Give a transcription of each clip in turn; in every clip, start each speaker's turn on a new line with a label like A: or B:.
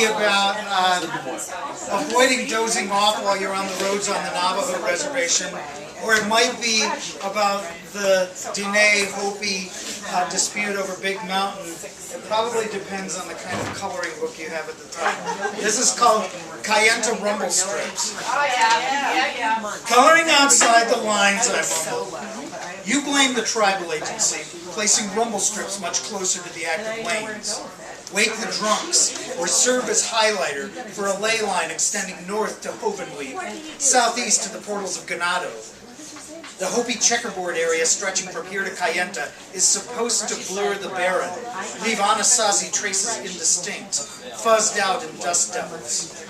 A: about avoiding dozing off while you're on the roads on the Navajo reservation, or it might be about the Diné Hopi dispute over Big Mountain. It probably depends on the kind of coloring book you have at the time. This is called Kayenta Rumble Strips.
B: Oh yeah.
A: Coloring outside the lines, I mumble. You blame the tribal agency, placing rumble strips much closer to the active lanes. Wake the drunks, or serve as highlighter for a ley line extending north to Hovenweep, southeast to the portals of Ganado. The Hopi checkerboard area stretching from here to Kayenta is supposed to blur the barren, leave Anasazi traces indistinct, fuzzed out in dust devils.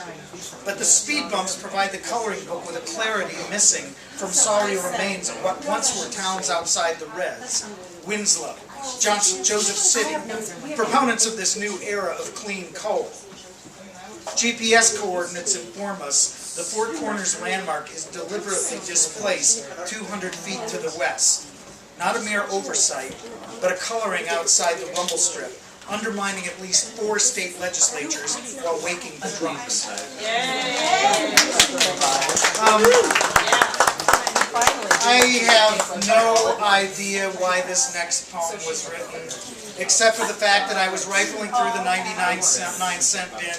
A: But the speed bumps provide the coloring book with a clarity missing from sorry remains of what once were towns outside the res. Winslow, Joseph City, proponents of this new era of clean coal. GPS coordinates inform us the Four Corners landmark is deliberately displaced 200 feet to the west. Not a mere oversight, but a coloring outside the rumble strip, undermining at least 4 state legislatures while waking the drunks. I have no idea why this next poem was written, except for the fact that I was rifling through the 99-cent bin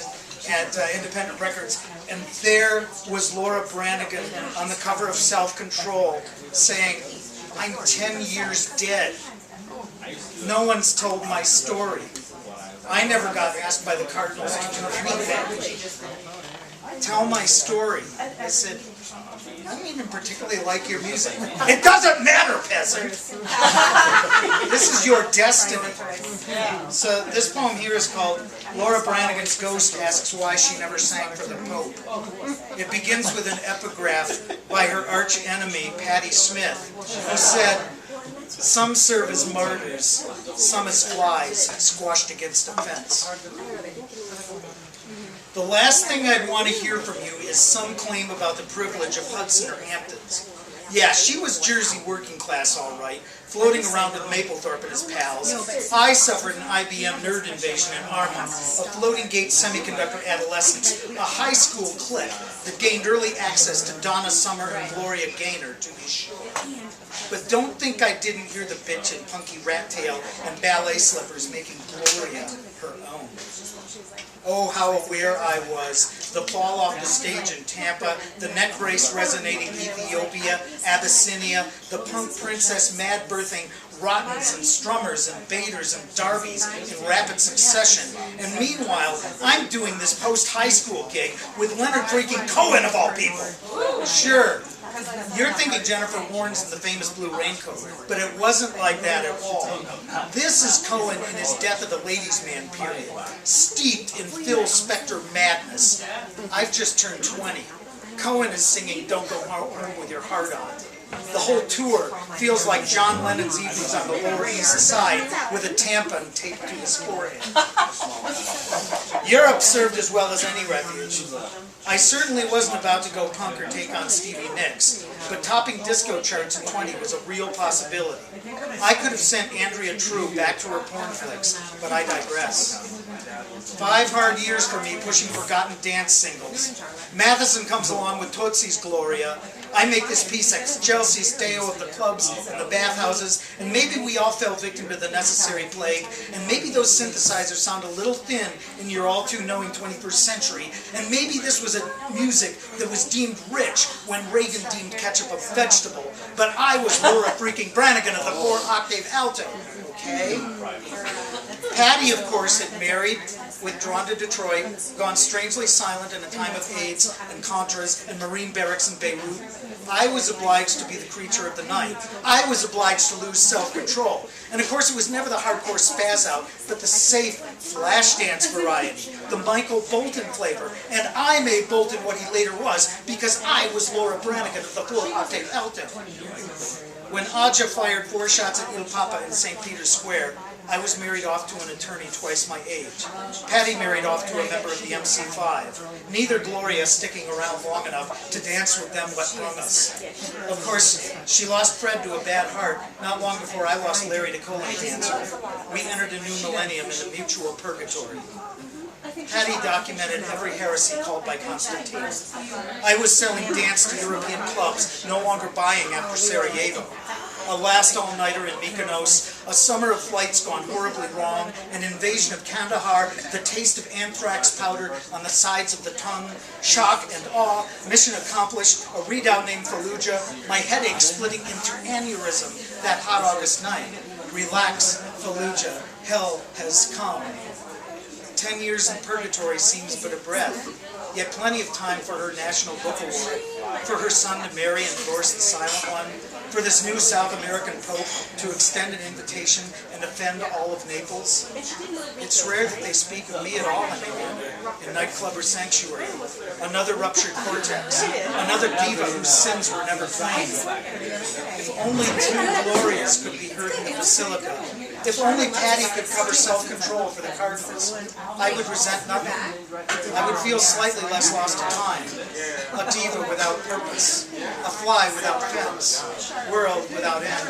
A: at Independent Records, and there was Laura Branigan on the cover of Self-Control saying, "I'm 10 years dead. No one's told my story. I never got asked by the Cardinals to tweet that. Tell my story." I said, "I don't even particularly like your music." "It doesn't matter, peasant. This is your destiny." So this poem here is called Laura Branigan's Ghost Asks Why She Never Sang for the Pope. It begins with an epigraph by her arch enemy, Patti Smith, who said, "Some serve as martyrs, some as flies squashed against a fence." The last thing I'd want to hear from you is some claim about the privilege of Hudson or Hamptons. Yeah, she was Jersey working class all right, floating around with Mapplethorpe and his pals. I suffered an IBM nerd invasion in Arma, a floating gate semiconductor adolescence, a high school clique that gained early access to Donna Summer and Gloria Gaynor, to be sure. But don't think I didn't hear the bitch in punky rat tail and ballet slippers making Gloria her own. Oh, how aware I was. The fall off the stage in Tampa, the neck brace resonating Ethiopia, Abyssinia, the punk princess mad birthing Rottens and Strummers and Baders and Darbies in rapid succession. And meanwhile, I'm doing this post-high school gig with Leonard freaking Cohen of all people. Sure. You're thinking Jennifer Warnes in the famous blue raincoat, but it wasn't like that at all. This is Cohen in his Death of the Ladies' Man period, steeped in Phil Spector madness. I've just turned 20. Cohen is singing Don't Go Home With Your Heart On. The whole tour feels like John Lennon's evenings on the Lower East Side with a tampon taped to his forehead. Europe served as well as any refuge. I certainly wasn't about to go punk or take on Stevie Nicks, but topping disco charts in 20 was a real possibility. I could have sent Andrea True back to her porn flicks, but I digress. 5 hard years for me pushing forgotten dance singles. Matheson comes along with Tootsie's Gloria. I make this piece Chelsea's Deo of the clubs and the bathhouses, and maybe we all fell victim to the necessary plague, and maybe those synthesizers sound a little thin in your all-too-knowing 21st century, and maybe this was a music that was deemed rich when Reagan deemed ketchup a vegetable, but I was Laura freaking Branigan of the 4-octave alto, okay? Patty, of course, had married, withdrawn to Detroit, gone strangely silent in a time of AIDS and Contras and Marine barracks in Beirut. I was obliged to be the creature of the night. I was obliged to lose self-control. And of course it was never the hardcore spaz out, but the safe flash dance variety, the Michael Bolton flavor. And I made Bolton what he later was because I was Laura Branigan of the 4-octave alto. When Aja fired 4 shots at Il Papa in St. Peter's Square, I was married off to an attorney twice my age. Patty married off to a member of the MC5. Neither Gloria sticking around long enough to dance with them what brung us. Of course, she lost Fred to a bad heart not long before I lost Larry to colon cancer. We entered a new millennium in a mutual purgatory. Patty documented every heresy called by Constantine. I was selling dance to European clubs, no longer buying after Sarajevo. A last all-nighter in Mykonos, a summer of flights gone horribly wrong, an invasion of Kandahar, the taste of anthrax powder on the sides of the tongue, shock and awe, mission accomplished, a redoubt named Fallujah, my headache splitting into aneurysm that hot August night. Relax, Fallujah, hell has come. 10 years in purgatory seems but a breath, yet plenty of time for her National Book Award, for her son to marry and divorce the silent one, for this new South American Pope to extend an invitation and offend all of Naples. It's rare that they speak of me at all anymore, in nightclub or sanctuary. Another ruptured cortex, another diva whose sins were never claimed. If only two glorias could be heard in the Basilica, if only Patty could cover self-control for the cardinals, I would resent nothing. I would feel slightly less lost to time. A diva without purpose, a fly without fence, world without end.